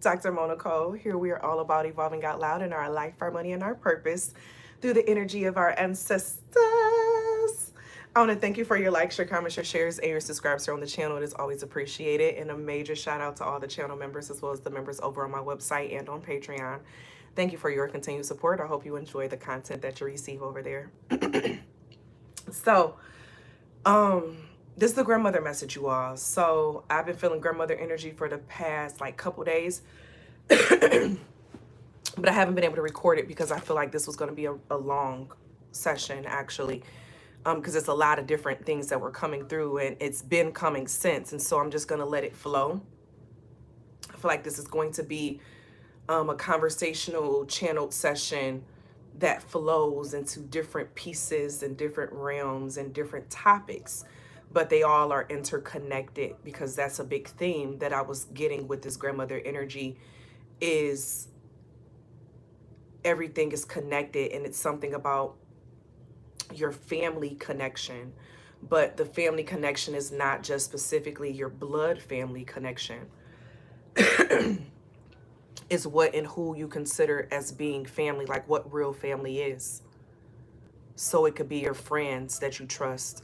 Dr. Moe Nicole. Here we are all about evolving out loud in our life, our money, and our purpose through the energy of our ancestors. I want to thank you for your likes, your comments, your shares, and your subscribes here on the channel. It is always appreciated. And a major shout out to all the channel members as well as the members over on my website and on Patreon. Thank you for your continued support. I hope you enjoy the content that you receive over there. So, this is the grandmother message, you all. So I've been feeling grandmother energy for the past like couple days, but I haven't been able to record it because I feel like this was going to be a long session actually, because it's a lot of different things that were coming through and it's been coming since. And so I'm just going to let it flow. I feel like this is going to be a conversational channeled session that flows into different pieces and different realms and different topics, but they all are interconnected because that's a big theme that I was getting with this grandmother energy is everything is connected, and it's something about your family connection, but the family connection is not just specifically your blood family connection. Is what and who you consider as being family, like what real family is. So it could be your friends that you trust.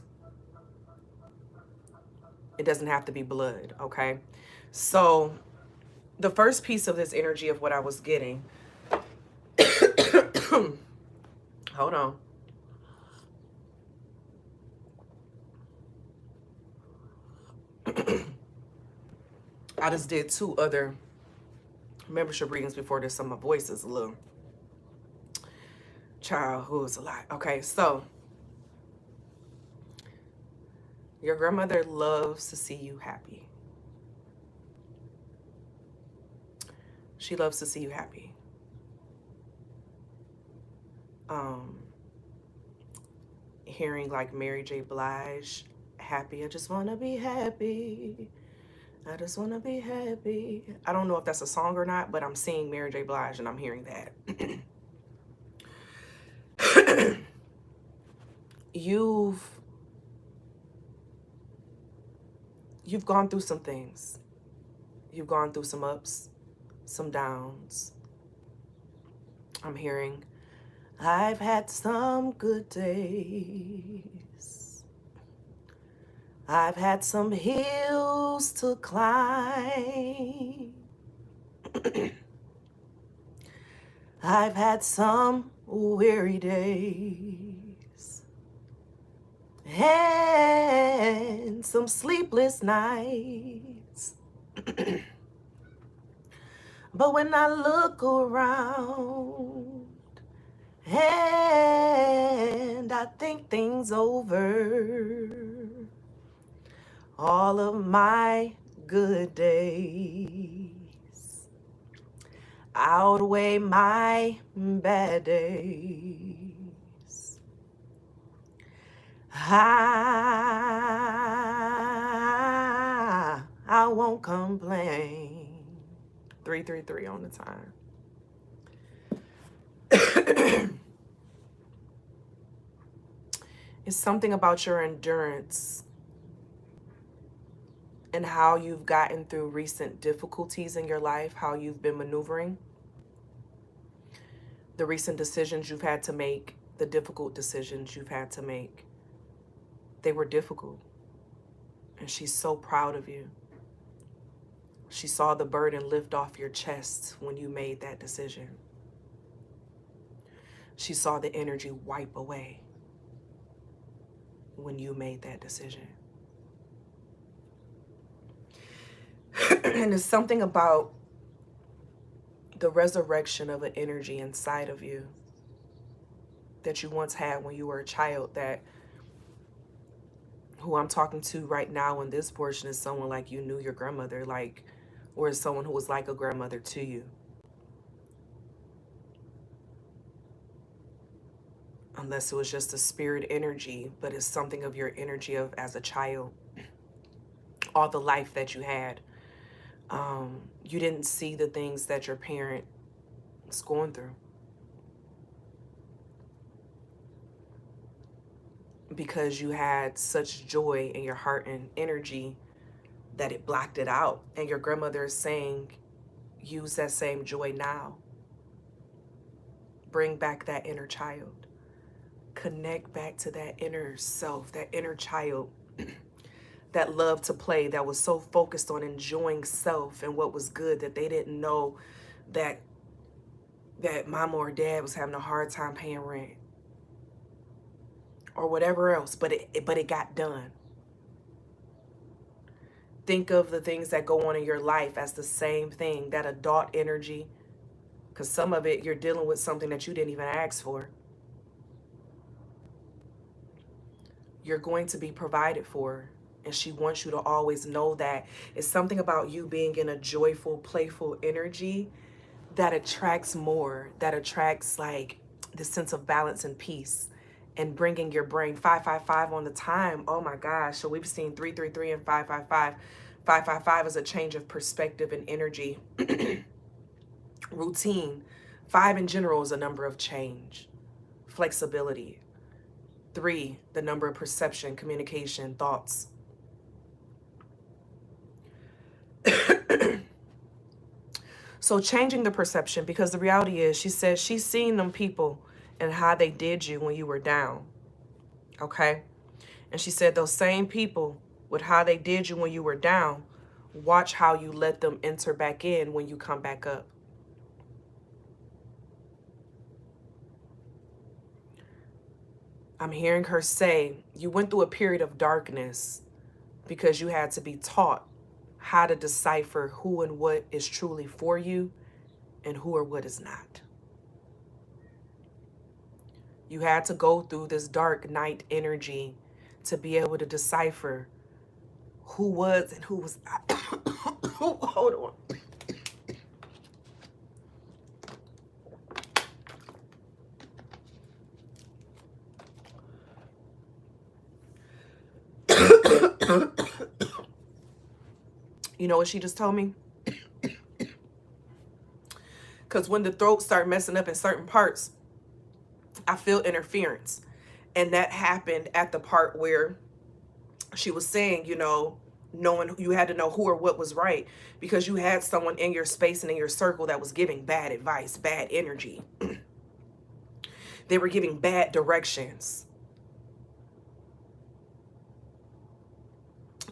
It doesn't have to be blood, okay? So the first piece of this energy of what I was getting, hold on. I just did 2 other membership readings before this, so my voice is a little child who is a lot. Okay, so your grandmother loves to see you happy. She loves to see you happy. Hearing like Mary J. Blige, happy, I just want to be happy. I just want to be happy. I don't know if that's a song or not, but I'm seeing Mary J. Blige and I'm hearing that. You've gone through some things. You've gone through some ups, some downs. I'm hearing, I've had some good days. I've had some hills to climb. I've had some weary days and some sleepless nights. But when I look around and I think things over, all of my good days outweigh my bad days. I won't complain. 333 on the time. It's something about your endurance and how you've gotten through recent difficulties in your life, how you've been maneuvering, the recent decisions you've had to make, the difficult decisions you've had to make. They were difficult. And she's so proud of you. She saw the burden lift off your chest when you made that decision. She saw the energy wipe away when you made that decision. And there's something about the resurrection of an energy inside of you that you once had when you were a child, that who I'm talking to right now in this portion is someone like you knew your grandmother, like, or is someone who was like a grandmother to you. Unless it was just a spirit energy, but it's something of your energy of as a child, all the life that you had. You didn't see the things that your parent was going through because you had such joy in your heart and energy that it blocked it out. And your grandmother is saying, use that same joy now. Bring back that inner child. Connect back to that inner self, that inner child that loved to play, that was so focused on enjoying self and what was good that they didn't know that mama or dad was having a hard time paying rent or whatever else, but it got done. Think of the things that go on in your life as the same thing, that adult energy, because some of it you're dealing with something that you didn't even ask for. You're going to be provided for, and she wants you to always know that. It's something about you being in a joyful, playful energy that attracts more, that attracts like the sense of balance and peace, and bringing your brain 555 on the time. Oh my gosh. So we've seen 333 and 555. 555 is a change of perspective and energy. Routine. 5 in general is a number of change, flexibility. 3, the number of perception, communication, thoughts. So changing the perception, because the reality is, she says she's seen them people and how they did you when you were down. Okay? And she said those same people, with how they did you when you were down, watch how you let them enter back in when you come back up. I'm hearing her say you went through a period of darkness because you had to be taught how to decipher who and what is truly for you and who or what is not. You had to go through this dark night energy to be able to decipher who was and who was not. Hold on. You know what she just told me? Because when the throat started messing up in certain parts, I feel interference. And that happened at the part where she was saying, you know, knowing you had to know who or what was right, because you had someone in your space and in your circle that was giving bad advice, bad energy. They were giving bad directions.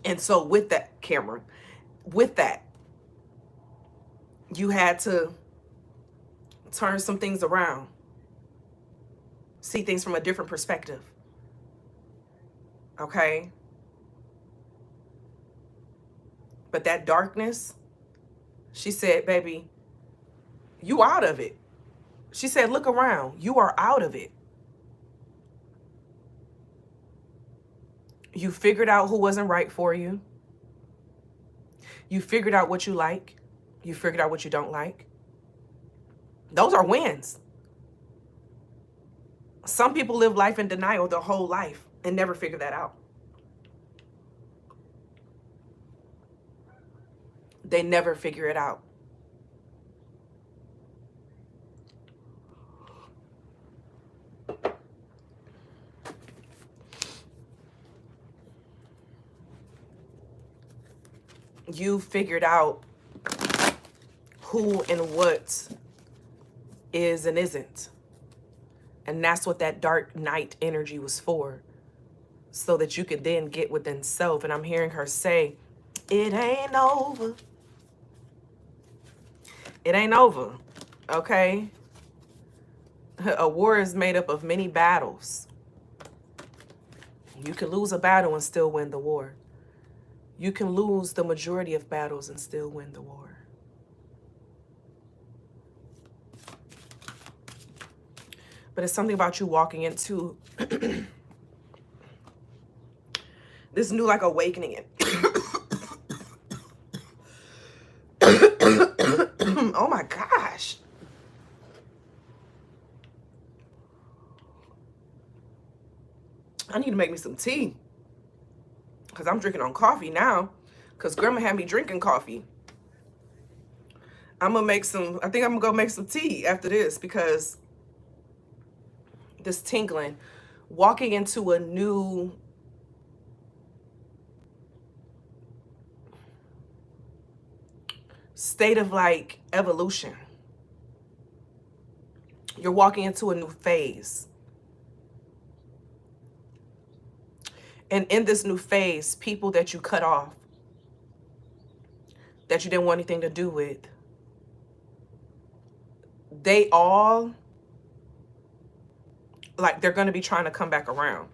And so with that, Cameron, with that, you had to turn some things around, see things from a different perspective. Okay? But that darkness, she said, baby, you out of it. She said, look around. You are out of it. You figured out who wasn't right for you. You figured out what you like. You figured out what you don't like. Those are wins. Some people live life in denial their whole life and never figure that out. They never figure it out. You figured out who and what is and isn't. And that's what that dark night energy was for. So that you could then get within self. And I'm hearing her say, it ain't over. It ain't over. Okay? A war is made up of many battles. You can lose a battle and still win the war. You can lose the majority of battles and still win the war. But it's something about you walking into this new like awakening. Oh my gosh. I need to make me some tea. Because I'm drinking on coffee now. Because Grandma had me drinking coffee. I'm going to make some, I think I'm going to go make some tea after this. Because this tingling, walking into a new state of like evolution. You're walking into a new phase. And in this new phase, people that you cut off, that you didn't want anything to do with, they all, like, they're going to be trying to come back around.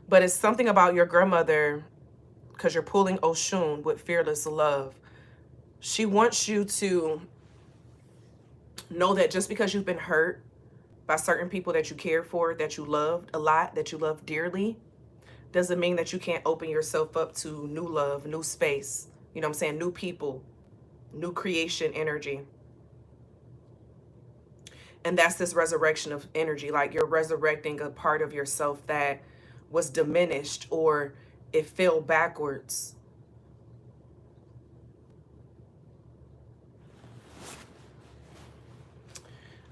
But it's something about your grandmother, because you're pulling Oshun with fearless love. She wants you to know that just because you've been hurt by certain people that you cared for, that you loved a lot, that you loved dearly, doesn't mean that you can't open yourself up to new love, new space, you know what I'm saying, new people, new creation energy. And that's this resurrection of energy, like you're resurrecting a part of yourself that was diminished or it fell backwards.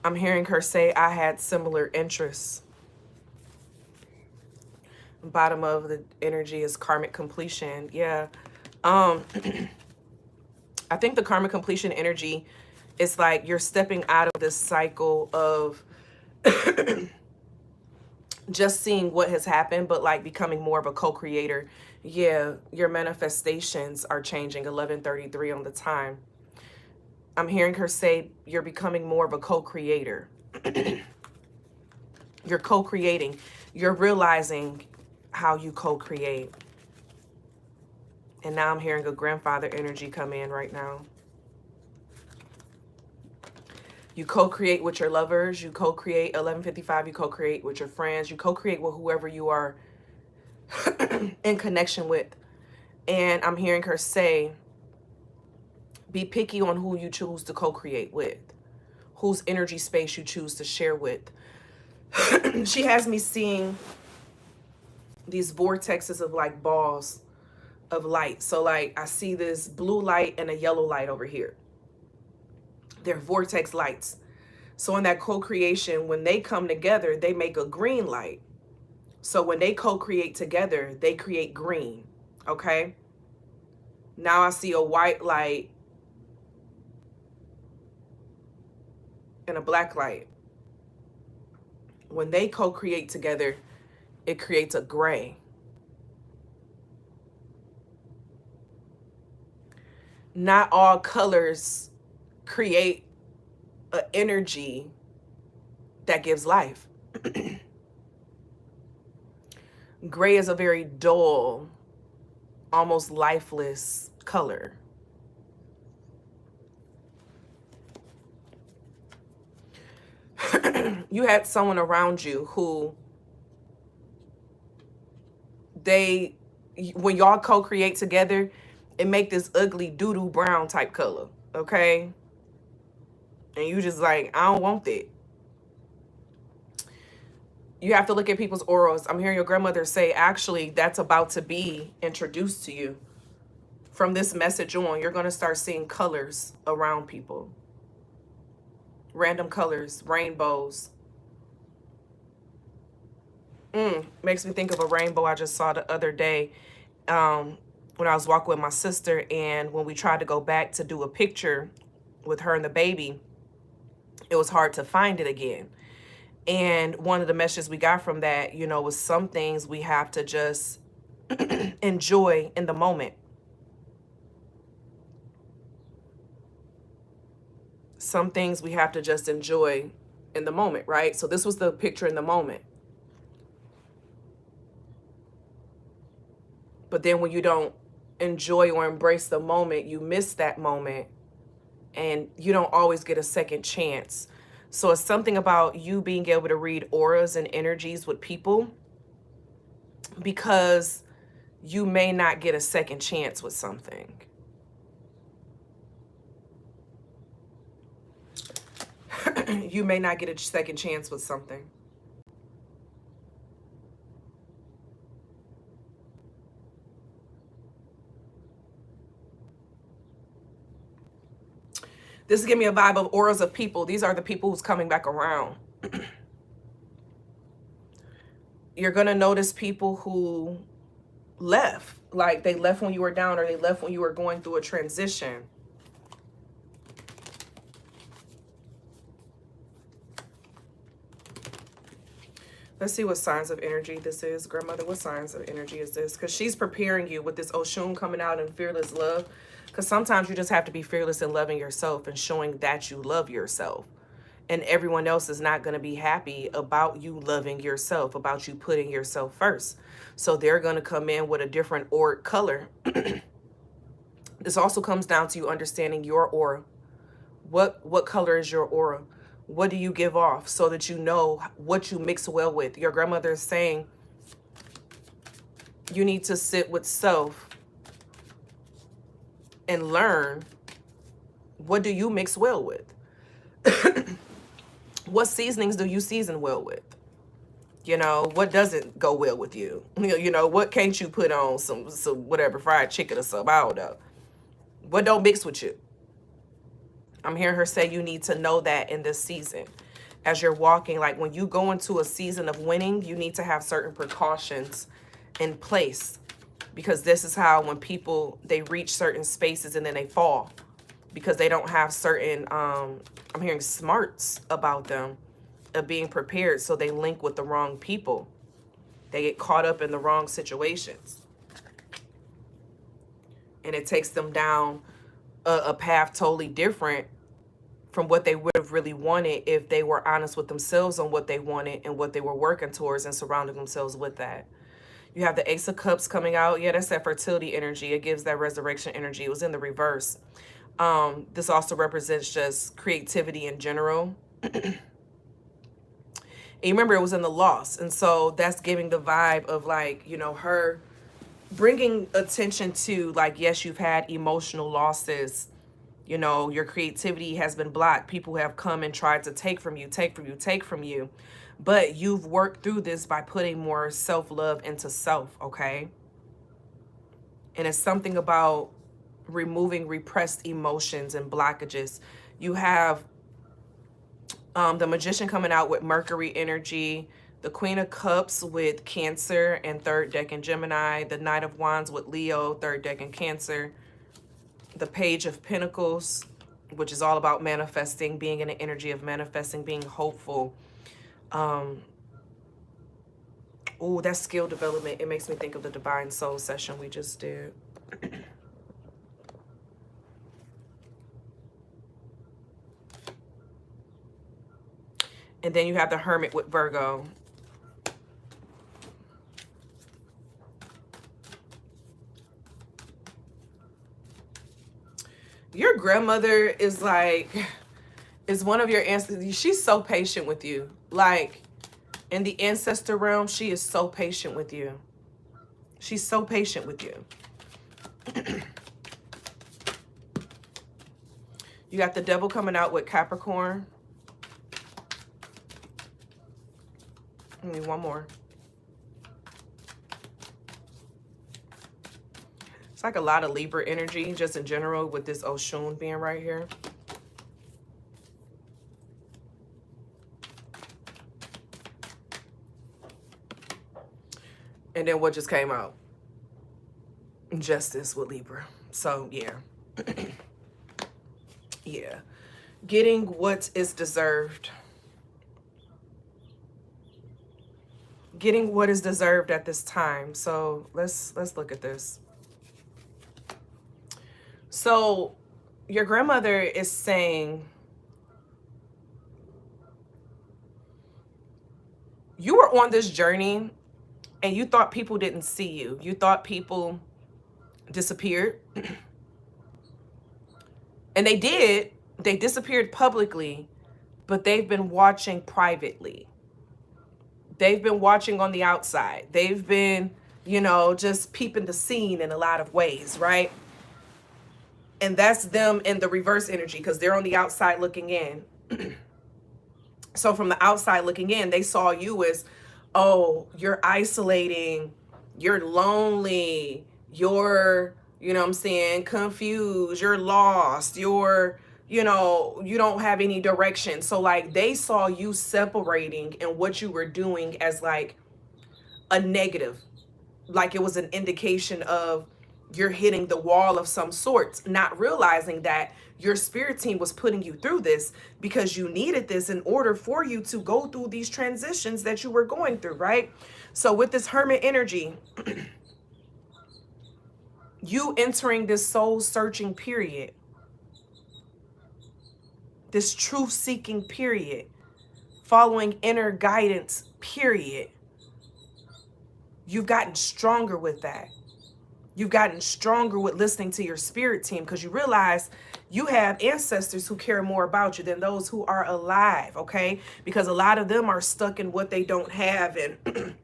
I'm hearing her say, I had similar interests. Bottom of the energy is karmic completion. Yeah. I think the karmic completion energy is like you're stepping out of this cycle of just seeing what has happened, but like becoming more of a co-creator. Yeah, your manifestations are changing. 11:33 on the time. I'm hearing her say you're becoming more of a co-creator. You're co-creating. You're realizing how you co-create. And now I'm hearing a grandfather energy come in right now. You co-create with your lovers. You co-create 11:55. You co-create with your friends. You co-create with whoever you are in connection with. And I'm hearing her say, be picky on who you choose to co-create with, whose energy space you choose to share with. She has me seeing these vortexes of like balls of light. So like I see this blue light and a yellow light over here. They're vortex lights. So in that co-creation, when they come together, they make a green light. So when they co-create together, they create green. Okay. Now I see a white light and a black light. When they co-create together, it creates a gray. Not all colors create an energy that gives life. Gray is a very dull, almost lifeless color. You had someone around you who when y'all co-create together, it make this ugly doo-doo brown type color, okay? And you just like, I don't want that. You have to look at people's auras. I'm hearing your grandmother say, actually, that's about to be introduced to you. From this message on, you're going to start seeing colors around people. Random colors, rainbows. Makes me think of a rainbow I just saw the other day when I was walking with my sister, and when we tried to go back to do a picture with her and the baby, it was hard to find it again. And one of the messages we got from that, you know, was some things we have to just enjoy in the moment. Some things we have to just enjoy in the moment, right? So this was the picture in the moment. But then when you don't enjoy or embrace the moment, you miss that moment, and you don't always get a second chance. So it's something about you being able to read auras and energies with people, because you may not get a second chance with something. You may not get a second chance with something. This is giving me a vibe of auras of people. These are the people who's coming back around. You're going to notice people who left. Like they left when you were down, or they left when you were going through a transition. Let's see what signs of energy this is. Grandmother, what signs of energy is this? Because she's preparing you with this Oshun coming out in fearless love. Because sometimes you just have to be fearless in loving yourself and showing that you love yourself. And everyone else is not going to be happy about you loving yourself, about you putting yourself first. So they're going to come in with a different auric color. This also comes down to you understanding your aura. What color is your aura? What do you give off so that you know what you mix well with? Your grandmother is saying you need to sit with self and learn, what do you mix well with? What seasonings do you season well with? You know, what doesn't go well with you? You know, what can't you put on some whatever, fried chicken or something? I don't know. What don't mix with you? I'm hearing her say you need to know that in this season. As you're walking, like when you go into a season of winning, you need to have certain precautions in place. Because this is how when people, they reach certain spaces and then they fall. Because they don't have certain, I'm hearing smarts about them, of being prepared. So they link with the wrong people. They get caught up in the wrong situations. And it takes them down a path totally different from what they would have really wanted if they were honest with themselves on what they wanted and what they were working towards and surrounding themselves with that. You have the Ace of Cups coming out. Yeah, that's that fertility energy. It gives that resurrection energy. It was in the reverse. This also represents just creativity in general. And you remember it was in the loss. And so that's giving the vibe of like, you know, her bringing attention to like, yes, you've had emotional losses. You know, your creativity has been blocked. People have come and tried to take from you, take from you, take from you. But you've worked through this by putting more self-love into self, okay? And it's something about removing repressed emotions and blockages. You have the Magician coming out with Mercury energy, the Queen of Cups with Cancer and third deck in Gemini, the Knight of Wands with Leo, third deck in Cancer, the Page of Pentacles, which is all about manifesting, being in the energy of manifesting, being hopeful. Oh, that's skill development. It makes me think of the Divine Soul session we just did. And then you have the Hermit with Virgo. Your grandmother is like, is one of your ancestors. She's so patient with you. Like, in the ancestor realm, she is so patient with you. She's so patient with you. You got the Devil coming out with Capricorn. I need one more. It's like a lot of Libra energy just in general with this Oshun being right here. And then what just came out? Justice with Libra. So, yeah. Yeah. Getting what is deserved. Getting what is deserved at this time. So, let's look at this. So, your grandmother is saying you were on this journey and you thought people didn't see you. You thought people disappeared. And they did. They disappeared publicly, but they've been watching privately. They've been watching on the outside. They've been, you know, just peeping the scene in a lot of ways, right? And that's them in the reverse energy because they're on the outside looking in. So from the outside looking in, they saw you as, oh, you're isolating, you're lonely, you're, you know what I'm saying, confused, you're lost, you're, you know, you don't have any direction. So like they saw you separating and what you were doing as like a negative. like it was an indication of you're hitting the wall of some sorts, not realizing that your spirit team was putting you through this because you needed this in order for you to go through these transitions that you were going through, right? So with this Hermit energy, you entering this soul searching period, this truth seeking period, following inner guidance period, you've gotten stronger with that. You've gotten stronger with listening to your spirit team because you realize you have ancestors who care more about you than those who are alive, okay? Because a lot of them are stuck in what they don't have and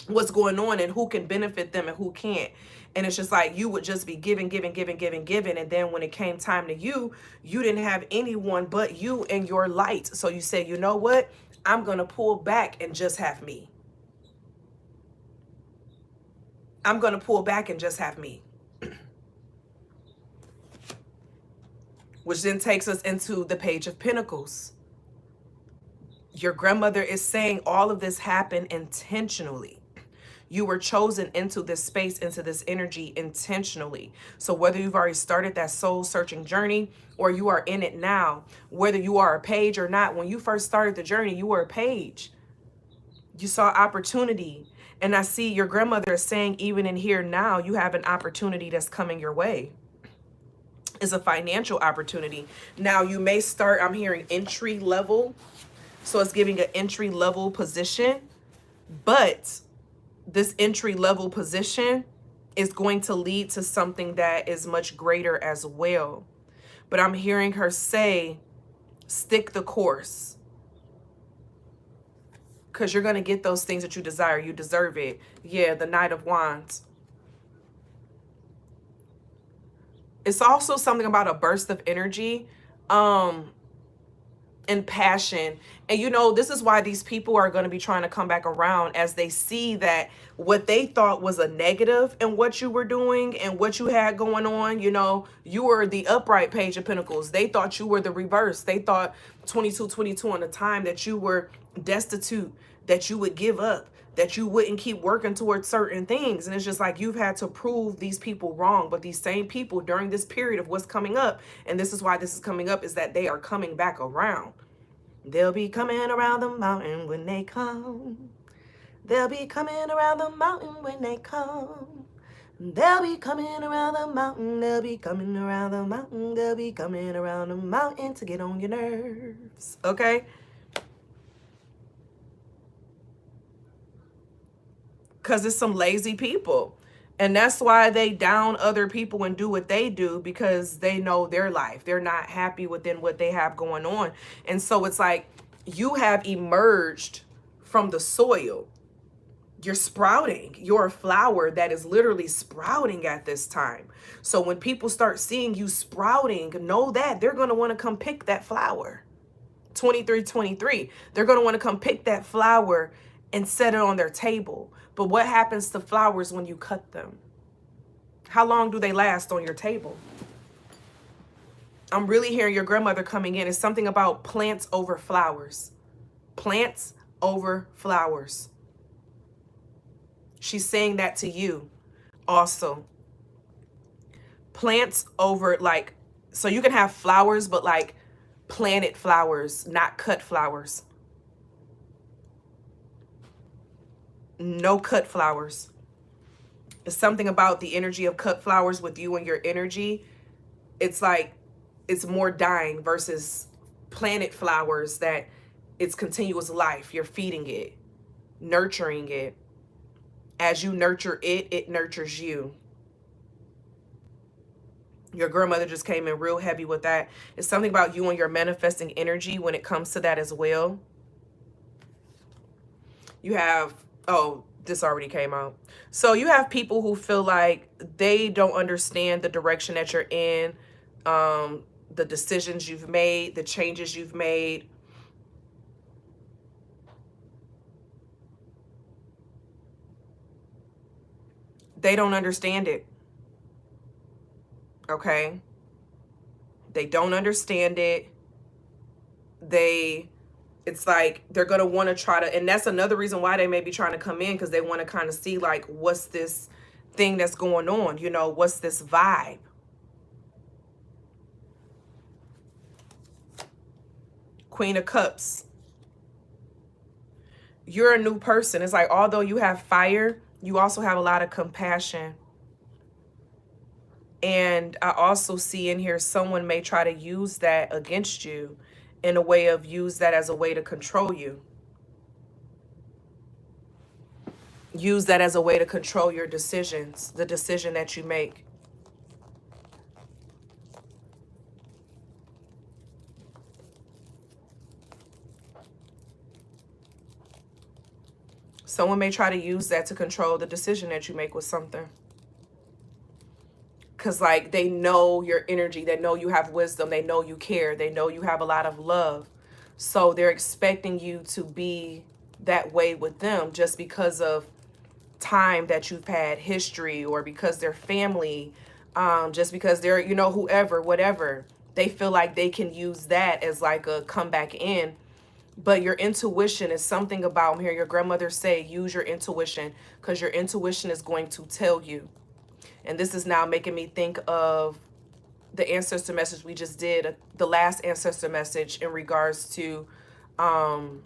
what's going on and who can benefit them and who can't. And it's just like you would just be giving. And then when it came time to you, you didn't have anyone but you and your light. So you said, you know what? I'm going to pull back and just have me. I'm going to pull back and just have me. Which then takes us into the Page of Pentacles. Your grandmother is saying all of this happened intentionally. You were chosen into this space, into this energy intentionally. So whether you've already started that soul searching journey or you are in it now, whether you are a page or not, when you first started the journey, you were a page. You saw opportunity. And I see your grandmother is saying, even in here now, you have an opportunity that's coming your way. It's a financial opportunity. Now you may start, I'm hearing entry level. So it's giving an entry level position, but this entry level position is going to lead to something that is much greater as well. But I'm hearing her say, stick the course. Because you're going to get those things that you desire. You deserve it. Yeah, the Knight of Wands. It's also something about a burst of energy and passion. And you know, this is why these people are going to be trying to come back around as they see that what they thought was a negative in what you were doing and what you had going on. You know, you were the upright Page of Pentacles. They thought you were the reverse. They thought 2222 on the time that you were destitute, that you would give up, that you wouldn't keep working towards certain things. And it's just like you've had to prove these people wrong. But these same people during this period of what's coming up, and this is why this is coming up, is that they are coming back around. They'll be coming around the mountain when they come. They'll be coming around the mountain when they come. They'll be coming around the mountain. They'll be coming around the mountain. They'll be coming around the mountain to get on your nerves. Okay? Because it's some lazy people. And that's why they down other people and do what they do, because they know their life. They're not happy within what they have going on. And so it's like you have emerged from the soil. You're sprouting. You're a flower that is literally sprouting at this time. So when people start seeing you sprouting, know that they're going to want to come pick that flower. 2323. They're going to want to come pick that flower and set it on their table. But what happens to flowers when you cut them? How long do they last on your table? I'm really hearing your grandmother coming in. It's something about plants over flowers. Plants over flowers. She's saying that to you also. Plants over, like, so you can have flowers, but like planted flowers, not cut flowers. No cut flowers. It's something about the energy of cut flowers with you and your energy. It's like it's more dying versus planted flowers that it's continuous life. You're feeding it, nurturing it. As you nurture it, it nurtures you. Your grandmother just came in real heavy with that. It's something about you and your manifesting energy when it comes to that as well. You have, oh, this already came out. So you have people who feel like they don't understand the direction that you're in, the decisions you've made, the changes you've made. They don't understand it. Okay? They don't understand it. They It's like they're going to want to try to, and that's another reason why they may be trying to come in, because they want to kind of see like, what's this thing that's going on? You know, what's this vibe? Queen of Cups. You're a new person. It's like, although you have fire, you also have a lot of compassion. And I also see in here, someone may try to use that against you in a way of use that as a way to control you. Use that as a way to control your decisions, the decision that you make. Someone may try to use that to control the decision that you make with something. Because like they know your energy, they know you have wisdom, they know you care, they know you have a lot of love. So they're expecting you to be that way with them just because of time that you've had, history, or because they're family, just because they're, you know, whoever, whatever. They feel like they can use that as like a comeback in. But your intuition is something about, I'm hearing your grandmother say, use your intuition, because your intuition is going to tell you. And this is now making me think of the ancestor message we just did, the last ancestor message in regards to an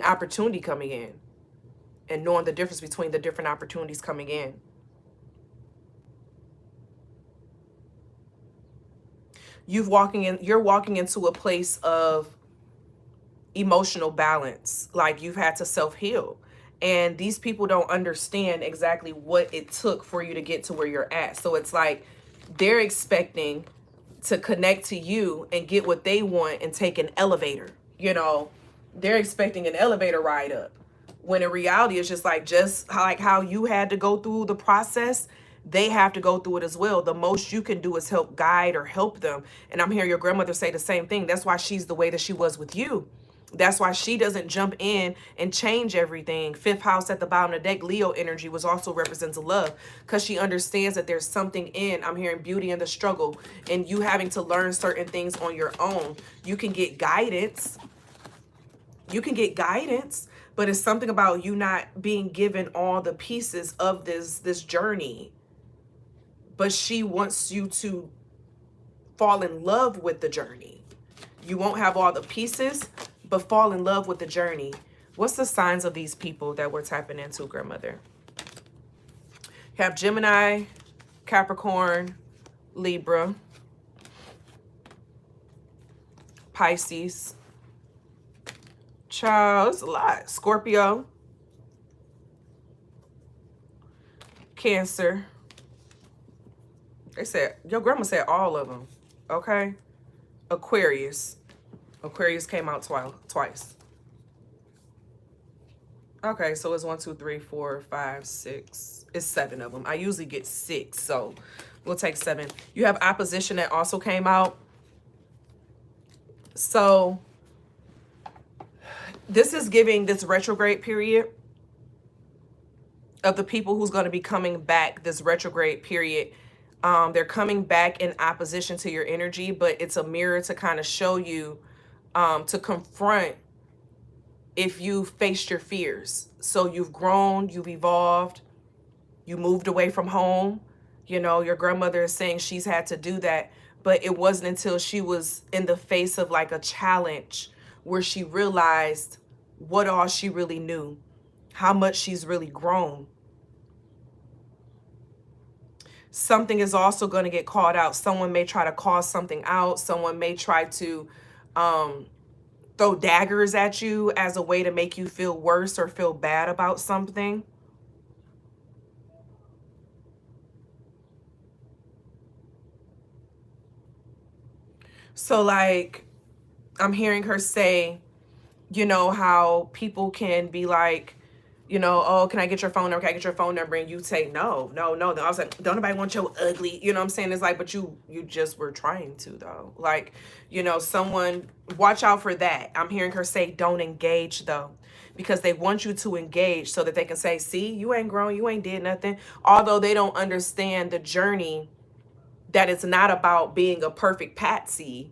opportunity coming in and knowing the difference between the different opportunities coming in. You're walking into a place of emotional balance, like you've had to self-heal. And these people don't understand exactly what it took for you to get to where you're at. So it's like they're expecting to connect to you and get what they want and take an elevator. You know, they're expecting an elevator ride up. When in reality, it's just how you had to go through the process, they have to go through it as well. The most you can do is help guide or help them. And I'm hearing your grandmother say the same thing. That's why she's the way that she was with you. That's why she doesn't jump in and change everything. Fifth house at the bottom of the deck, Leo energy, was also represents love, because she understands that there's something in, I'm hearing beauty in the struggle, and you having to learn certain things on your own. You can get guidance. You can get guidance, but it's something about you not being given all the pieces of this journey. But she wants you to fall in love with the journey. You won't have all the pieces, but fall in love with the journey. What's the signs of these people that we're tapping into, grandmother? You have Gemini, Capricorn, Libra, Pisces. Child, it's a lot. Scorpio, Cancer. They said, your grandma said all of them. Okay. Aquarius. Aquarius came out twice. Okay, so it's 1, 2, 3, 4, 5, 6. It's 7 of them. I usually get 6, so we'll take 7. You have opposition that also came out. So this is giving this retrograde period of the people who's going to be coming back, this retrograde period. They're coming back in opposition to your energy, but it's a mirror to kind of show you, to confront if you faced your fears. So you've grown, you've evolved, you moved away from home. You know, your grandmother is saying she's had to do that, but it wasn't until she was in the face of like a challenge where she realized what all she really knew, how much she's really grown. Something is also going to get called out. Someone may try to call something out. Someone may try to throw daggers at you as a way to make you feel worse or feel bad about something. So like, I'm hearing her say, you know, how people can be like, you know, oh, can I get your phone number? Can I get your phone number? And you say, no. I was like, don't nobody want your ugly, you know what I'm saying? It's like, but you just were trying to though. Like, you know, someone, watch out for that. I'm hearing her say, don't engage though, because they want you to engage so that they can say, see, you ain't grown, you ain't did nothing. Although they don't understand the journey, that it's not about being a perfect patsy.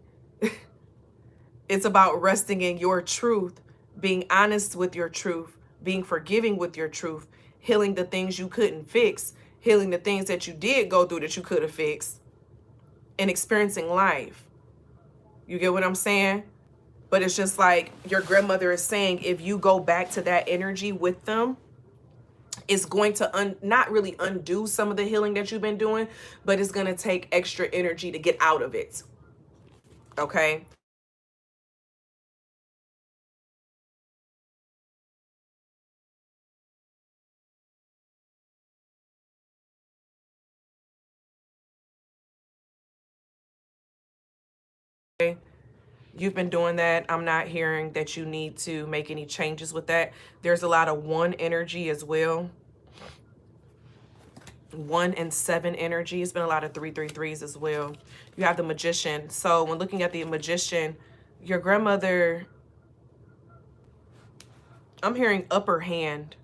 It's about resting in your truth, being honest with your truth, being forgiving with your truth, healing the things you couldn't fix, healing the things that you did go through that you could have fixed, and experiencing life. You get what I'm saying? But it's just like your grandmother is saying, if you go back to that energy with them, it's going to not really undo some of the healing that you've been doing, but it's going to take extra energy to get out of it. Okay? You've been doing that. I'm not hearing that you need to make any changes with that. There's a lot of 1 energy as well. 1 and 7 energy. It's been a lot of 333s as well. You have the Magician. So when looking at the Magician, your grandmother, I'm hearing upper hand.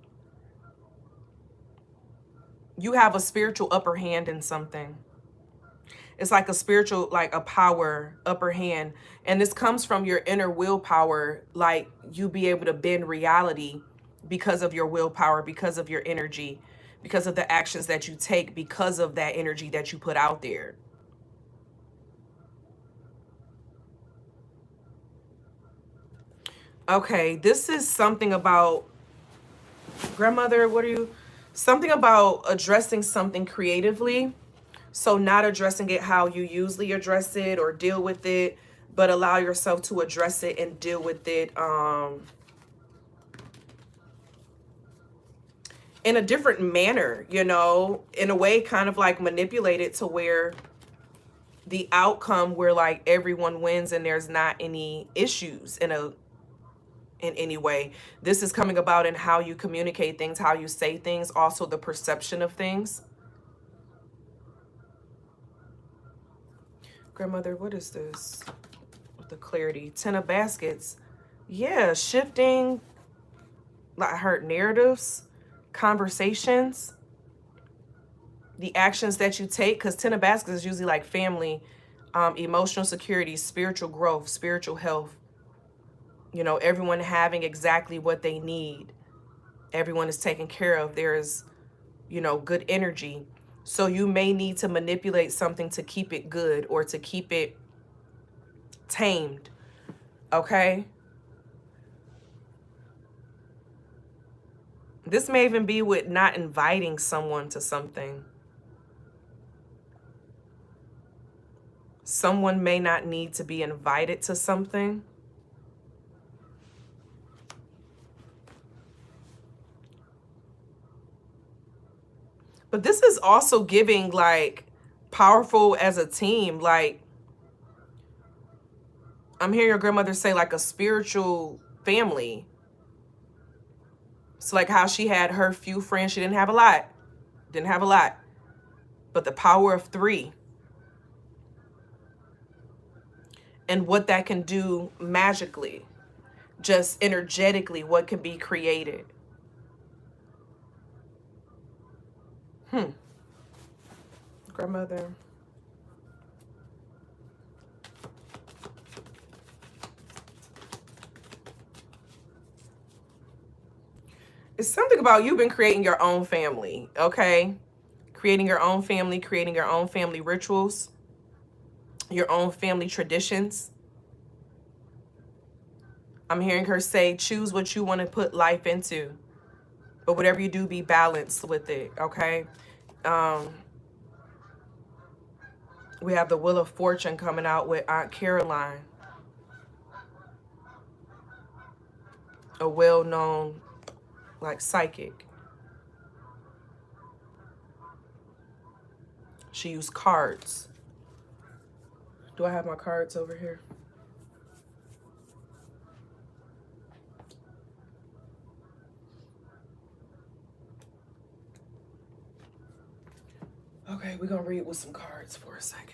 You have a spiritual upper hand in something. It's like a spiritual, like a power upper hand. And this comes from your inner willpower, like you be able to bend reality because of your willpower, because of your energy, because of the actions that you take, because of that energy that you put out there. Okay, this is something about grandmother. What are you? Something about addressing something creatively. So not addressing it how you usually address it or deal with it, but allow yourself to address it and deal with it in a different manner, you know, in a way kind of like manipulate it to where the outcome where like everyone wins and there's not any issues in any way. This is coming about in how you communicate things, how you say things, also the perception of things. Grandmother, what is this? With the clarity. 10 of baskets. Yeah, shifting. I heard narratives, conversations, the actions that you take, because 10 of baskets is usually like family, emotional security, spiritual growth, spiritual health. You know, everyone having exactly what they need. Everyone is taken care of. There is, you know, good energy. So you may need to manipulate something to keep it good or to keep it tamed. Okay? This may even be with not inviting someone to something. Someone may not need to be invited to something. But this is also giving like powerful as a team. Like I'm hearing your grandmother say like a spiritual family. It's like how she had her few friends. She didn't have a lot. Didn't have a lot. But the power of 3. And what that can do magically. Just energetically, what can be created. Grandmother. It's something about you've been creating your own family, okay? Creating your own family, creating your own family rituals, your own family traditions. I'm hearing her say, choose what you want to put life into. But whatever you do, be balanced with it, okay? We have the Wheel of Fortune coming out with Aunt Caroline. A well-known, like, psychic. She used cards. Do I have my cards over here? Okay, we're going to read with some cards for a second.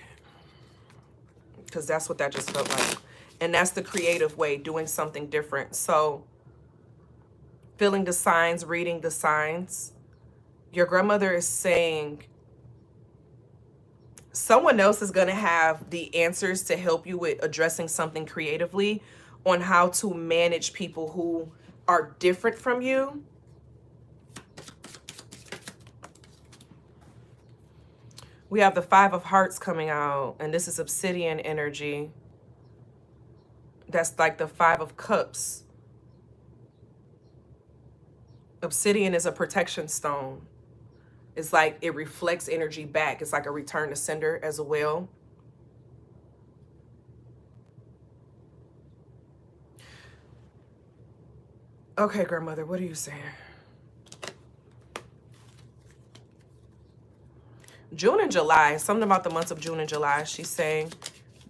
Because that's what that just felt like. And that's the creative way, doing something different. So, feeling the signs, reading the signs. Your grandmother is saying someone else is going to have the answers to help you with addressing something creatively on how to manage people who are different from you. We have the Five of Hearts coming out, and this is obsidian energy. That's like the Five of Cups. Obsidian is a protection stone. It's like it reflects energy back. It's like a return to sender as well. Okay, grandmother, what are you saying? June and July, something about the months of June and July. She's saying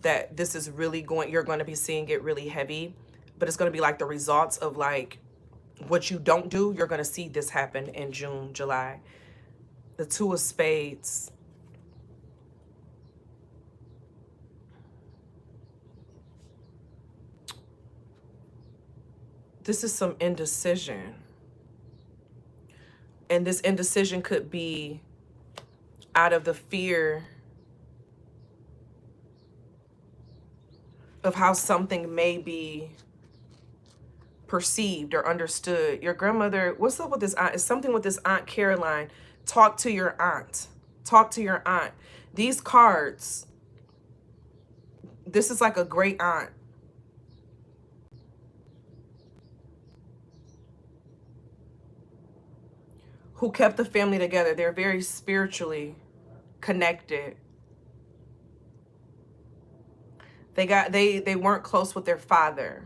that this is really going, you're going to be seeing it really heavy, but it's going to be like the results of like what you don't do. You're going to see this happen in June, July. The Two of Spades. This is some indecision. And this indecision could be out of the fear of how something may be perceived or understood. Your grandmother, what's up with this aunt? It's something with this Aunt Caroline. Talk to your aunt. Talk to your aunt. These cards, this is like a great aunt. Who kept the family together. They're very spiritually connected. They weren't close with their father.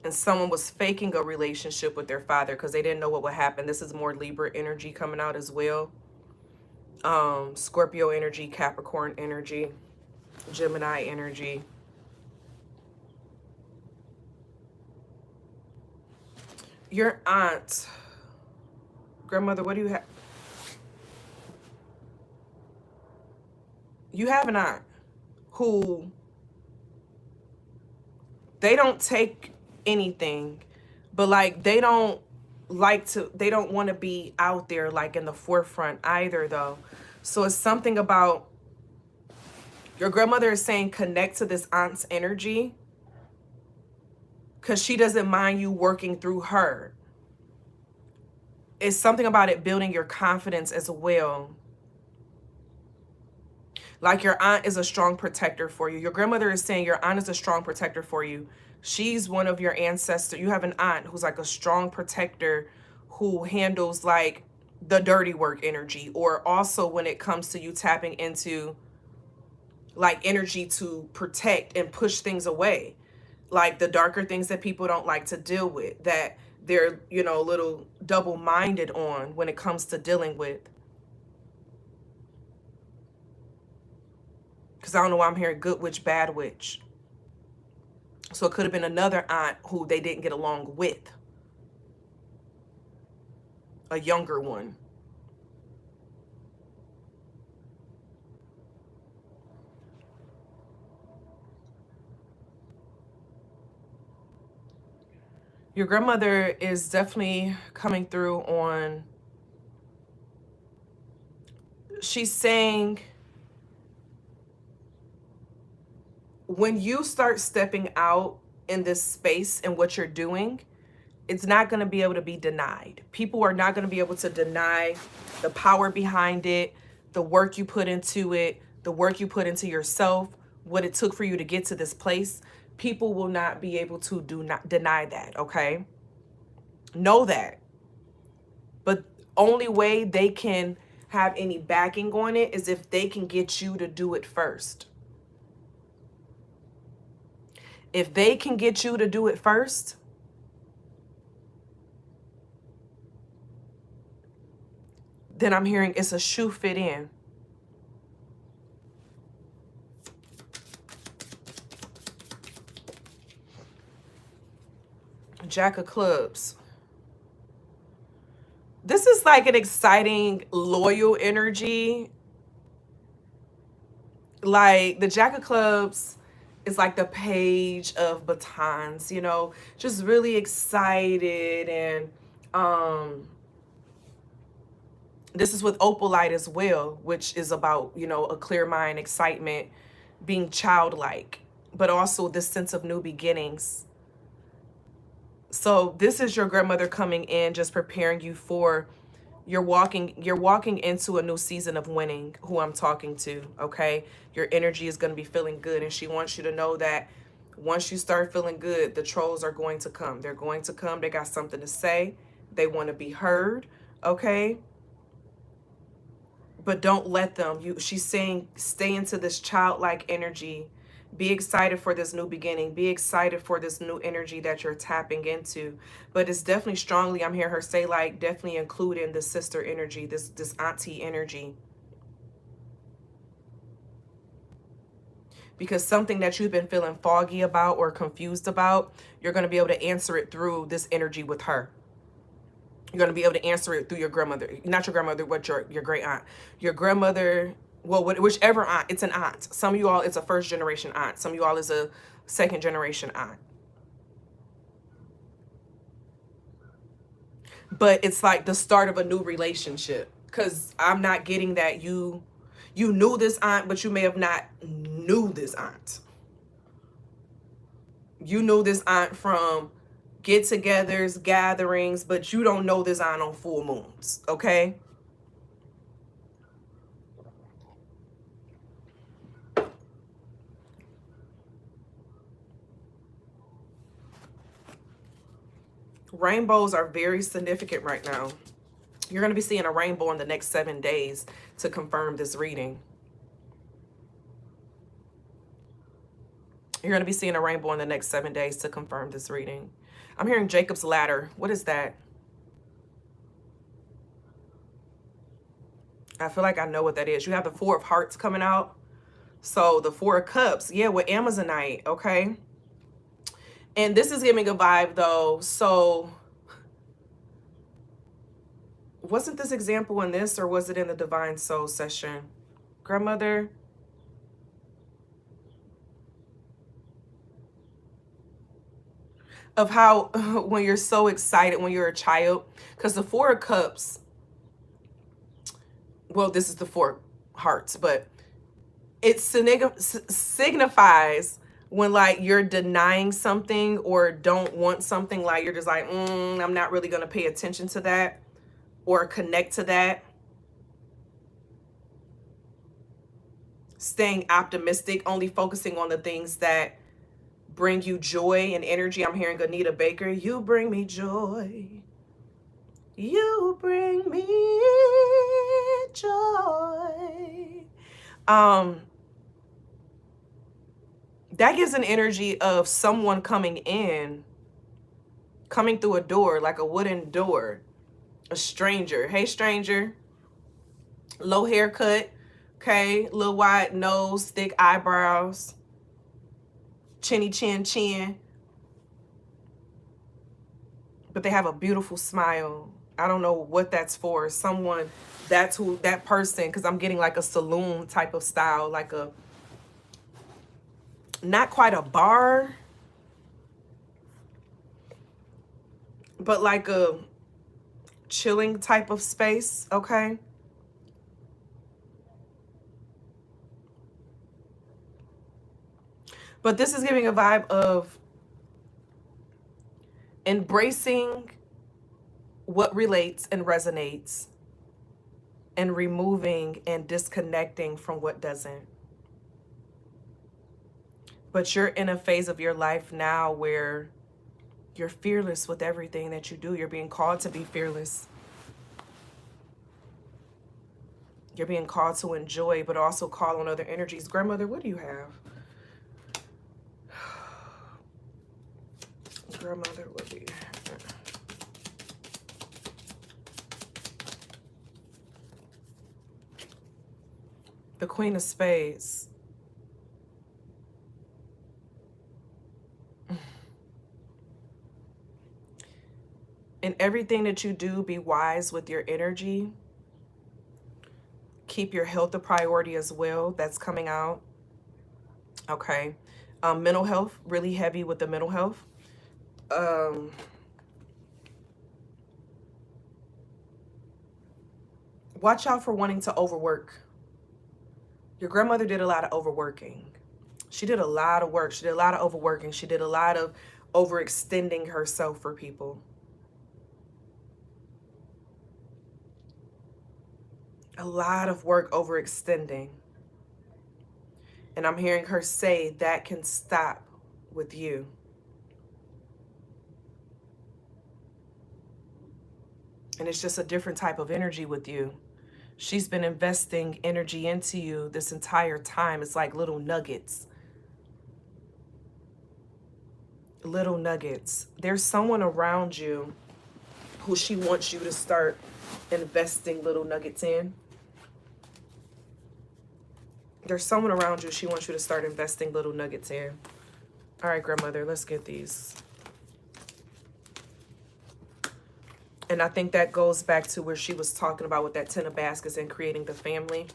And someone was faking a relationship with their father because they didn't know what would happen. This is more Libra energy coming out as well. Scorpio energy, Capricorn energy, Gemini energy. Your aunt, grandmother, what do you have? You have an aunt who, they don't take anything, but like they don't want to be out there like in the forefront either though. So it's something about your grandmother is saying connect to this aunt's energy because she doesn't mind you working through her. It's something about it building your confidence as well. Like your aunt is a strong protector for you. Your grandmother is saying your aunt is a strong protector for you. She's one of your ancestors. You have an aunt who's like a strong protector who handles like the dirty work energy, or also when it comes to you tapping into like energy to protect and push things away, like the darker things that people don't like to deal with, that they're, you know, a little double-minded on when it comes to dealing with. Because I don't know why I'm hearing good witch, bad witch. So it could have been another aunt who they didn't get along with. A younger one. Your grandmother is definitely coming through on, she's saying, when you start stepping out in this space and what you're doing, it's not going to be able to be denied. People are not going to be able to deny the power behind it, the work you put into it, the work you put into yourself, what it took for you to get to this place. People will not be able to deny that, okay? Know that. But only way they can have any backing on it is if they can get you to do it first. If they can get you to do it first, then I'm hearing it's a shoe fit in. Jack of Clubs. This is like an exciting, loyal energy. Like the Jack of Clubs is like the page of batons, you know, just really excited and This is with opalite as well, which is about, you know, a clear mind, excitement, being childlike, but also this sense of new beginnings. So this is your grandmother coming in, just preparing you for you're walking into a new season of winning, who I'm talking to, okay? Your energy is going to be feeling good, and she wants you to know that once you start feeling good, the trolls are going to come. They're going to come. They got something to say. They want to be heard, okay? But don't let them. She's saying stay into this childlike energy. Be excited for this new beginning. Be excited for this new energy that you're tapping into. But it's definitely strongly, I'm hearing her say, like, definitely include in the sister energy, this auntie energy. Because something that you've been feeling foggy about or confused about, you're going to be able to answer it through this energy with her. You're going to be able to answer it through your grandmother. Not your grandmother, but your great aunt. Your grandmother, well, whichever aunt. It's an aunt. Some of you all, it's a first generation aunt. Some of you all is a second generation aunt. But it's like the start of a new relationship. Because I'm not getting that you knew this aunt, but you may have not knew this aunt. You knew this aunt from get-togethers, gatherings, but you don't know this aunt on full moons, okay? Rainbows are very significant right now. You're going to be seeing a rainbow in the next 7 days to confirm this reading. You're going to be seeing a rainbow in the next 7 days to confirm this reading. I'm hearing Jacob's ladder. What is that? I feel like I know what that is. You have the Four of Hearts coming out. So the Four of Cups. Yeah, with Amazonite. Okay. And this is giving a vibe though. So wasn't this example in this, or was it in the Divine Soul session? Grandmother. Of how when you're so excited when you're a child, because the Four of Cups, well, this is the Four of Hearts, but it signifies when like you're denying something or don't want something, like you're just like, I'm not really going to pay attention to that or connect to that. Staying optimistic, only focusing on the things that bring you joy and energy. I'm hearing Anita Baker. You bring me joy. You bring me joy. That gives an energy of someone coming through a door, like a wooden door. A stranger. Hey, stranger. Low haircut. Okay. Little wide nose, thick eyebrows. Chinny chin. But they have a beautiful smile. I don't know what that's for. Someone, that's who, that person, because I'm getting like a saloon type of style, like a, not quite a bar, but like a chilling type of space, okay? But this is giving a vibe of embracing what relates and resonates and removing and disconnecting from what doesn't. But you're in a phase of your life now where you're fearless with everything that you do. You're being called to be fearless. You're being called to enjoy, but also call on other energies. Grandmother, what do you have? Grandmother, what do you have? The Queen of Spades. In everything that you do, be wise with your energy. Keep your health a priority as well. That's coming out. Okay. Mental health, really heavy with the mental health. Watch out for wanting to overwork. Your grandmother did a lot of overworking. She did a lot of work. She did a lot of overworking. She did a lot of overextending herself for people. A lot of work overextending. And I'm hearing her say that can stop with you. And it's just a different type of energy with you. She's been investing energy into you this entire time. It's like little nuggets. Little nuggets. There's someone around you who she wants you to start investing little nuggets in. There's someone around you she wants you to start investing little nuggets in. All right, grandmother, let's get these. And I think that goes back to where she was talking about with that 10 of baskets and creating the family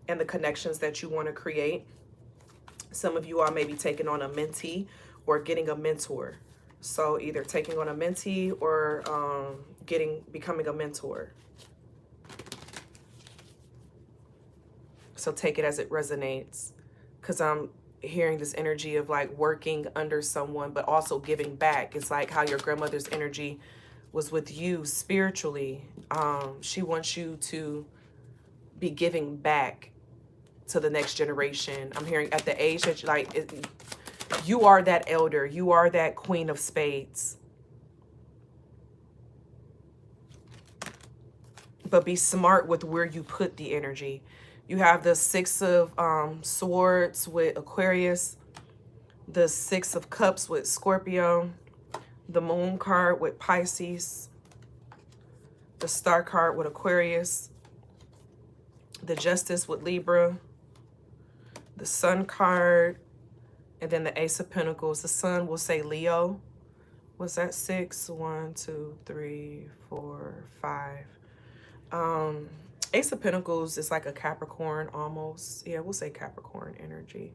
and the connections that you want to create. Some of you all may be taking on a mentee or getting a mentor. So either taking on a mentee or becoming a mentor. So take it as it resonates, because I'm hearing this energy of like working under someone, but also giving back. It's like how your grandmother's energy was with you spiritually. She wants you to be giving back to the next generation. I'm hearing at the age that you are that elder. You are that queen of spades. But be smart with where you put the energy. You have the 6 of Swords with Aquarius, the 6 of Cups with Scorpio, the Moon card with Pisces, the Star card with Aquarius, the Justice with Libra, the Sun card, and then the Ace of Pentacles. The Sun will say Leo. Was that 6? 1, 2, 3, 4, 5. Ace of Pentacles is like a Capricorn almost. Yeah, we'll say Capricorn energy.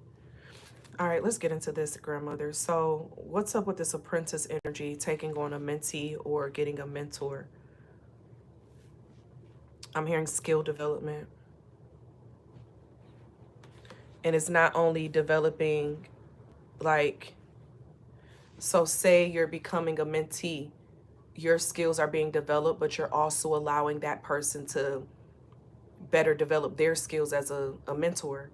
All right, let's get into this, grandmother. So what's up with this apprentice energy, taking on a mentee or getting a mentor? I'm hearing skill development. And it's not only developing like, so say you're becoming a mentee, your skills are being developed, but you're also allowing that person to better develop their skills as a mentor.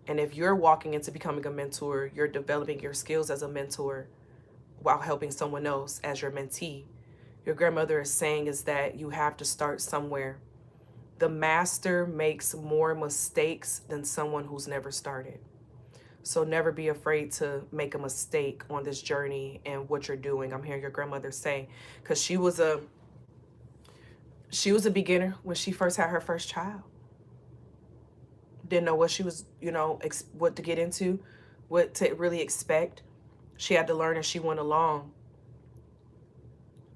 And if you're walking into becoming a mentor, you're developing your skills as a mentor while helping someone else as your mentee. Your grandmother is saying is that you have to start somewhere. The master makes more mistakes than someone who's never started. So never be afraid to make a mistake on this journey and what you're doing. I'm hearing your grandmother say, because she was a beginner when she first had her first child. Didn't know what she was, what to get into, what to really expect. She had to learn as she went along.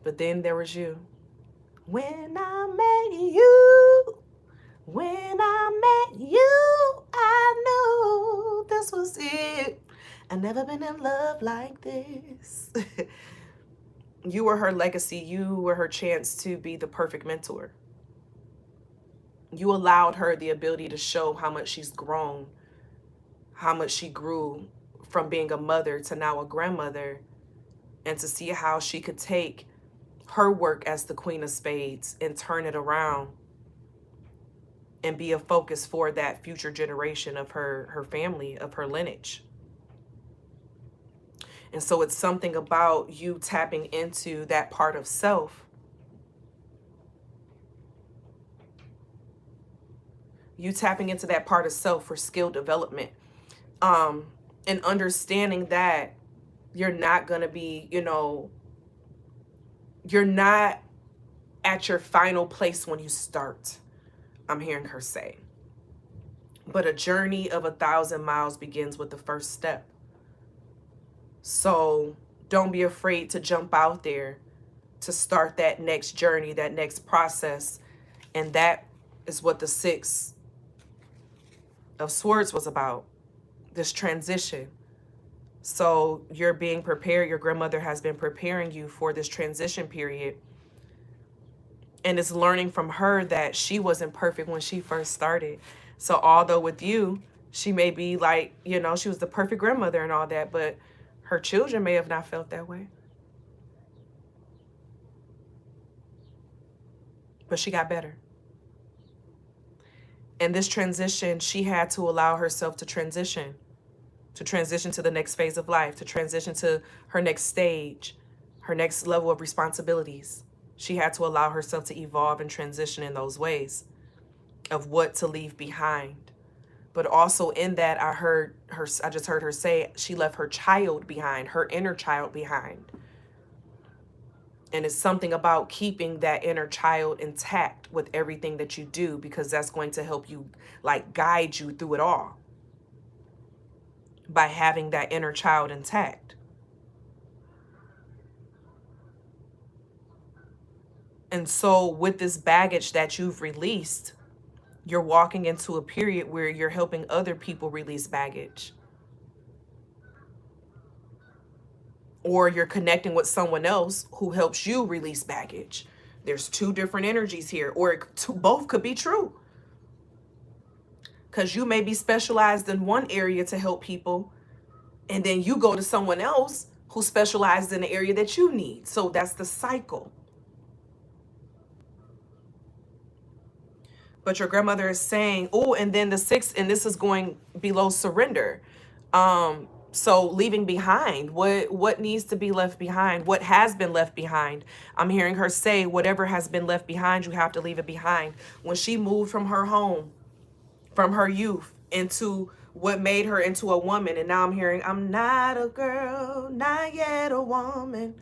But then there was you. When I met you, I knew this was it. I've never been in love like this. You were her legacy. You were her chance to be the perfect mentor. You allowed her the ability to show how much she's grown, how much she grew from being a mother to now a grandmother, and to see how she could take her work as the Queen of Spades and turn it around and be a focus for that future generation of her family, of her lineage. And so it's something about you tapping into that part of self. You tapping into that part of self for skill development. And understanding that you're not going to be, you're not at your final place when you start. I'm hearing her say. But a journey of 1,000 miles begins with the first step. So don't be afraid to jump out there to start that next journey, that next process. And that is what the 6 of Swords was about, this transition. So you're being prepared. Your grandmother has been preparing you for this transition period And it's learning from her that she wasn't perfect when she first started. So although with you, she may be like, you know, she was the perfect grandmother and all that, but her children may have not felt that way. But she got better. And this transition, she had to allow herself to transition to the next phase of life, to transition to her next stage, her next level of responsibilities. She had to allow herself to evolve and transition in those ways of what to leave behind. But also in that, I just heard her say she left her child behind, her inner child behind. And it's something about keeping that inner child intact with everything that you do, because that's going to help you, like, guide you through it all by having that inner child intact. And so with this baggage that you've released, you're walking into a period where you're helping other people release baggage. Or you're connecting with someone else who helps you release baggage. There's two different energies here, or both could be true. Because you may be specialized in one area to help people, and then you go to someone else who specializes in the area that you need. So that's the cycle. But your grandmother is saying, oh, and then the 6th, and this is going below surrender. So leaving behind, what needs to be left behind, what has been left behind. I'm hearing her say, whatever has been left behind, you have to leave it behind. When she moved from her home, from her youth, into what made her into a woman, and now I'm hearing, I'm not a girl, not yet a woman.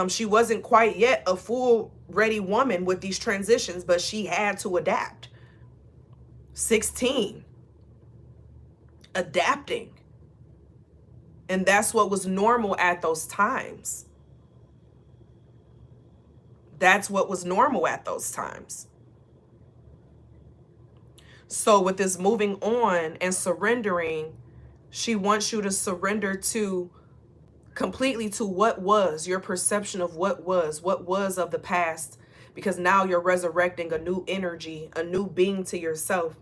She wasn't quite yet a full ready woman with these transitions, but she had to adapt. 16, adapting. And that's what was normal at those times. That's what was normal at those times. So with this moving on and surrendering, she wants you to surrender to completely to what was, your perception of what was of the past, because now you're resurrecting a new energy, a new being to yourself,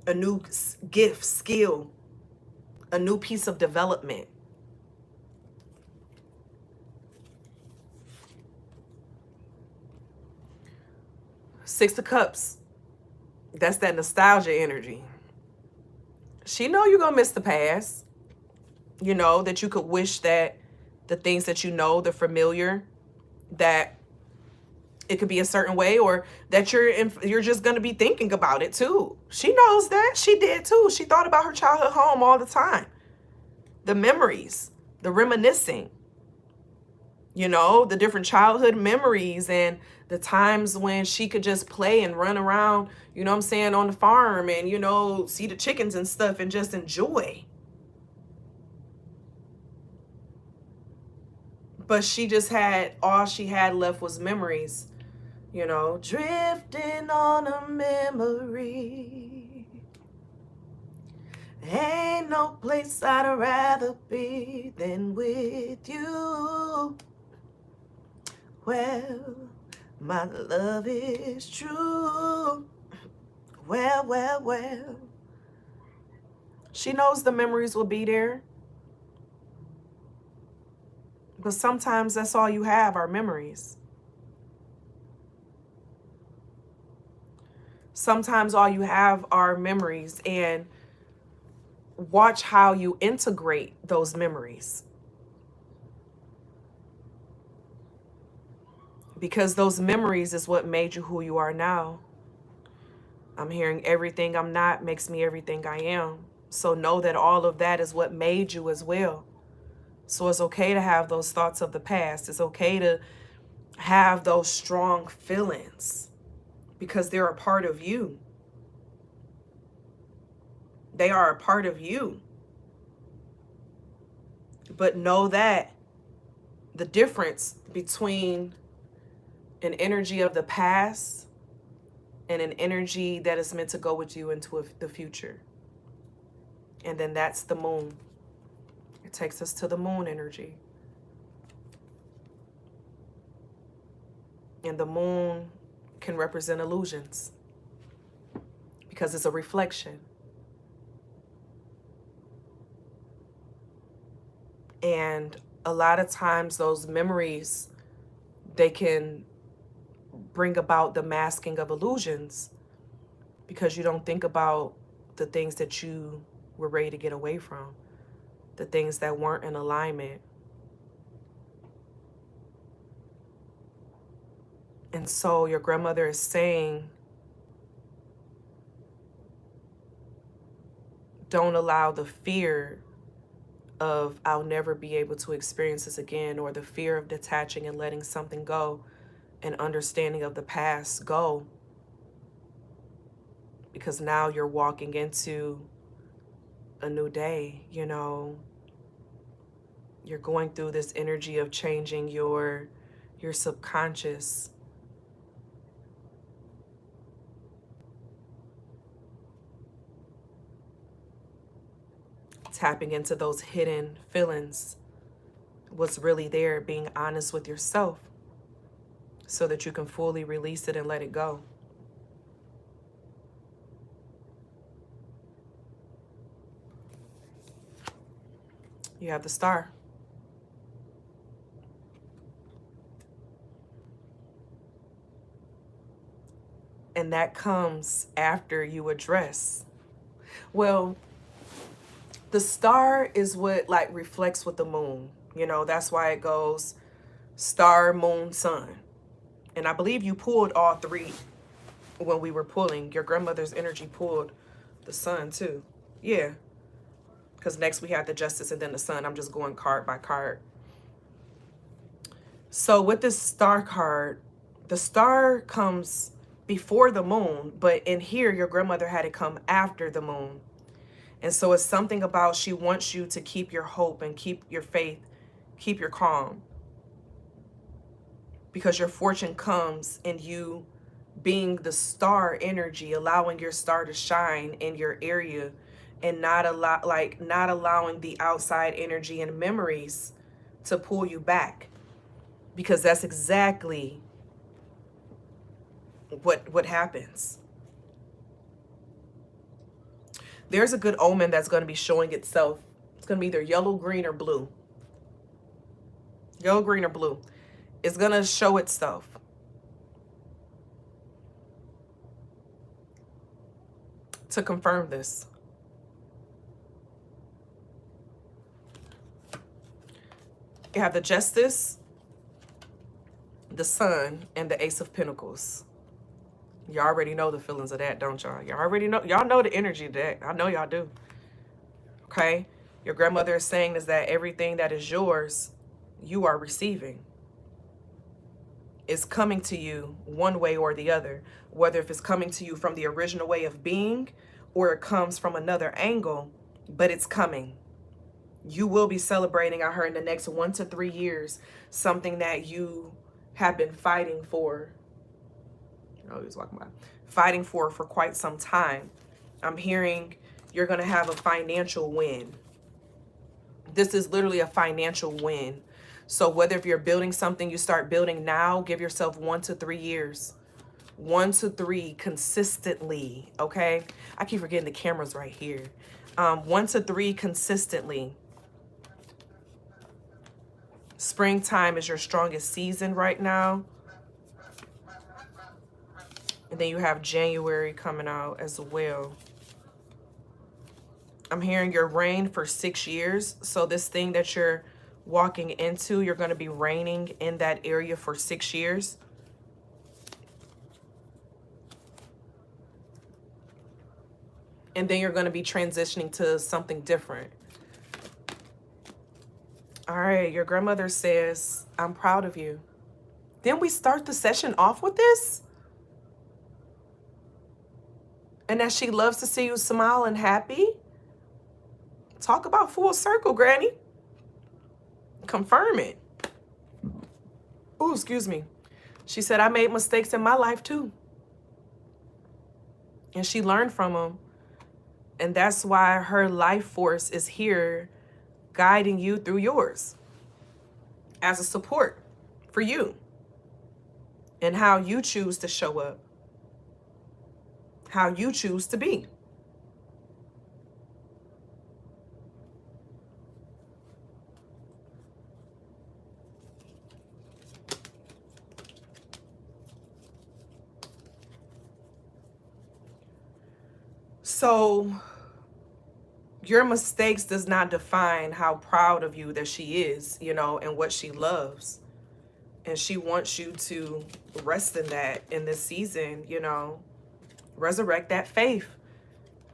a new gift, skill, a new piece of development. Six of Cups. That's that nostalgia energy. She know you're gonna miss the past. You know, that you could wish that the things that you know, the familiar, that it could be a certain way, or that you're just gonna be thinking about it too. She knows that. She did too. She thought about her childhood home all the time. The memories, the reminiscing, you know, the different childhood memories and the times when she could just play and run around, you know what I'm saying, on the farm and, you know, see the chickens and stuff and just enjoy. But she just had, all she had left was memories, you know, drifting on a memory. Ain't no place I'd rather be than with you. Well, my love is true. Well. She knows the memories will be there. But sometimes that's all you have are memories. Sometimes all you have are memories, and watch how you integrate those memories. Because those memories is what made you who you are now. I'm hearing everything I'm not makes me everything I am. So know that all of that is what made you as well. So it's okay to have those thoughts of the past. It's okay to have those strong feelings because they're a part of you. They are a part of you. But know that the difference between an energy of the past and an energy that is meant to go with you into the future. And then that's the moon. It takes us to the moon energy. And the moon can represent illusions because it's a reflection. And a lot of times those memories, they can bring about the masking of illusions because you don't think about the things that you were ready to get away from, the things that weren't in alignment. And so your grandmother is saying, don't allow the fear of I'll never be able to experience this again, or the fear of detaching and letting something go and understanding of the past go. Because now you're walking into a new day, you know. You're going through this energy of changing your subconscious. Tapping into those hidden feelings, what's really there, being honest with yourself so that you can fully release it and let it go. You have the Star. And that comes after you address. Well, the Star is what like reflects with the moon. You know, that's why it goes Star, Moon, Sun. And I believe you pulled all three when we were pulling. Your grandmother's energy pulled the Sun too. Yeah. Because next we have the Justice and then the Sun. I'm just going card by card. So with this Star card, the Star comes before the moon, but in here your grandmother had it come after the moon. And so it's something about she wants you to keep your hope and keep your faith, keep your calm. Because your fortune comes in you being the star energy, allowing your star to shine in your area and not allowing the outside energy and memories to pull you back. Because that's exactly what happens. There's a good omen that's going to be showing itself. It's going to be either yellow, green, or blue. Yellow, green, or blue. It's going to show itself. To confirm this. You have the Justice, the Sun, and the Ace of Pentacles. You already know the feelings of that, don't y'all? Y'all already know. Y'all know the energy of that. I know y'all do. Okay? Your grandmother is saying is that everything that is yours, you are receiving. It's coming to you one way or the other. Whether if it's coming to you from the original way of being or it comes from another angle, but it's coming. You will be celebrating, I heard, in the next 1 to 3 years, something that you have been fighting for. Oh, he was walking by. Fighting for quite some time. I'm hearing you're going to have a financial win. This is literally a financial win. So whether if you're building something, you start building now, give yourself 1 to 3 years. 1 to 3 consistently, okay? I keep forgetting the camera's right here. 1 to 3 consistently. Springtime is your strongest season right now. And then you have January coming out as well. I'm hearing your reign for 6 years. So this thing that you're walking into, you're going to be reigning in that area for 6 years. And then you're going to be transitioning to something different. All right, your grandmother says, I'm proud of you. Then we start the session off with this? And that she loves to see you smile and happy? Talk about full circle, Granny. Confirm it. Oh, excuse me. She said, I made mistakes in my life too. And she learned from them. And that's why her life force is here guiding you through yours as a support for you. and how you choose to show up, how you choose to be. So your mistakes does not define how proud of you that she is, you know, and what she loves. And she wants you to rest in that in this season, you know, resurrect that faith.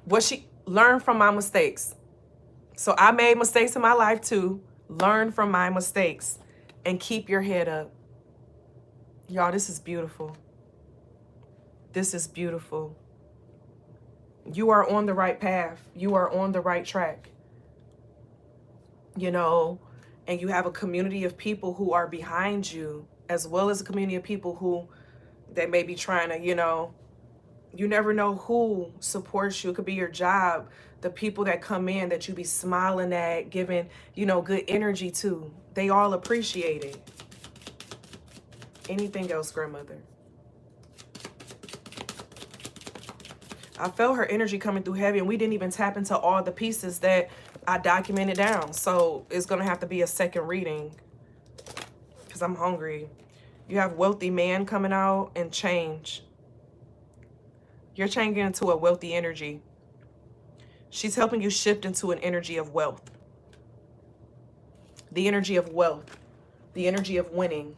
What she learned from my mistakes. So I made mistakes in my life too. Learn from my mistakes and keep your head up. Y'all, this is beautiful. This is beautiful. You are on the right path. You are on the right track. You know, and you have a community of people who are behind you, as well as a community of people who they may be trying to, you know, you never know who supports you. It could be your job, the people that come in that you be smiling at, giving, you know, good energy to. They all appreciate it. Anything else, grandmother? I felt her energy coming through heavy, and we didn't even tap into all the pieces that I documented down. So it's going to have to be a second reading because I'm hungry. You have wealthy man coming out and change. You're changing into a wealthy energy. She's helping you shift into an energy of wealth. The energy of wealth. The energy of winning.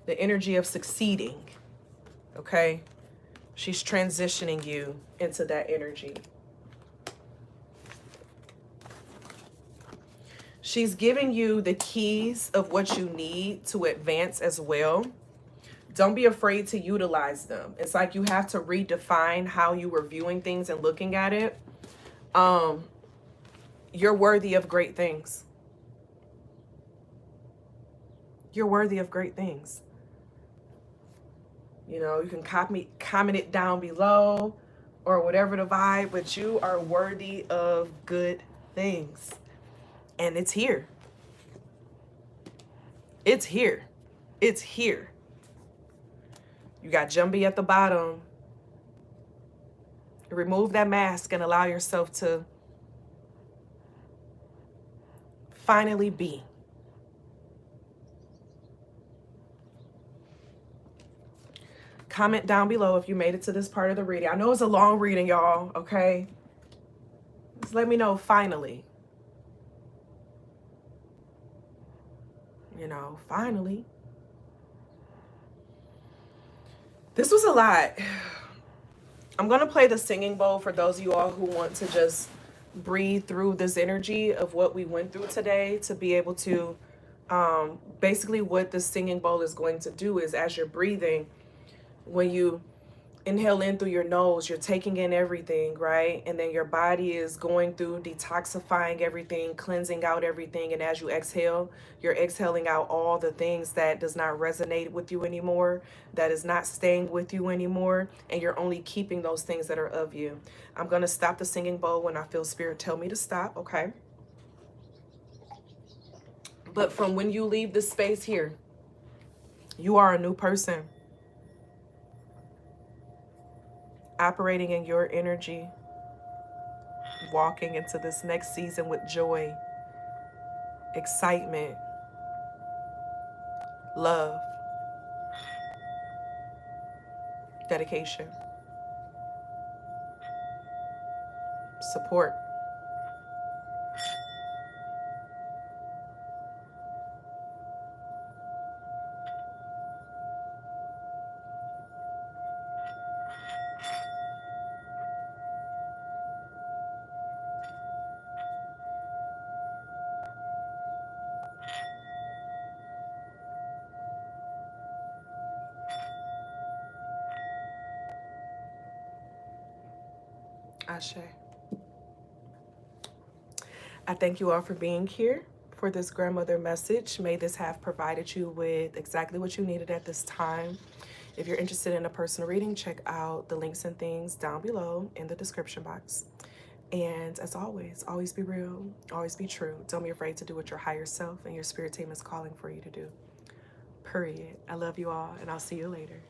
The energy of succeeding. Okay? She's transitioning you into that energy. She's giving you the keys of what you need to advance as well. Don't be afraid to utilize them. It's like you have to redefine how you were viewing things and looking at it. You're worthy of great things. You're worthy of great things. You know, you can comment it down below or whatever the vibe, but you are worthy of good things. And it's here. It's here. It's here. You got Jumbie at the bottom. Remove that mask and allow yourself to finally be. Comment down below if you made it to this part of the reading. I know it's a long reading, y'all, okay? Just let me know finally. You know, finally. This was a lot. I'm going to play the singing bowl for those of you all who want to just breathe through this energy of what we went through today, to be able to, basically what the singing bowl is going to do is, as you're breathing, when you inhale in through your nose, you're taking in everything, right? And then your body is going through detoxifying everything, cleansing out everything. And as you exhale, you're exhaling out all the things that does not resonate with you anymore, that is not staying with you anymore. And you're only keeping those things that are of you. I'm going to stop the singing bowl when I feel spirit tell me to stop, okay? But from when you leave this space here, you are a new person. Operating in your energy, walking into this next season with joy, excitement, love, dedication, support. Ashe. I thank you all for being here for this grandmother message. May this have provided you with exactly what you needed at this time. If you're interested in a personal reading, check out the links and things down below in the description box. And as always be real, always be true. Don't be afraid to do what your higher self and your spirit team is calling for you to do. period. I love you all, and I'll see you later.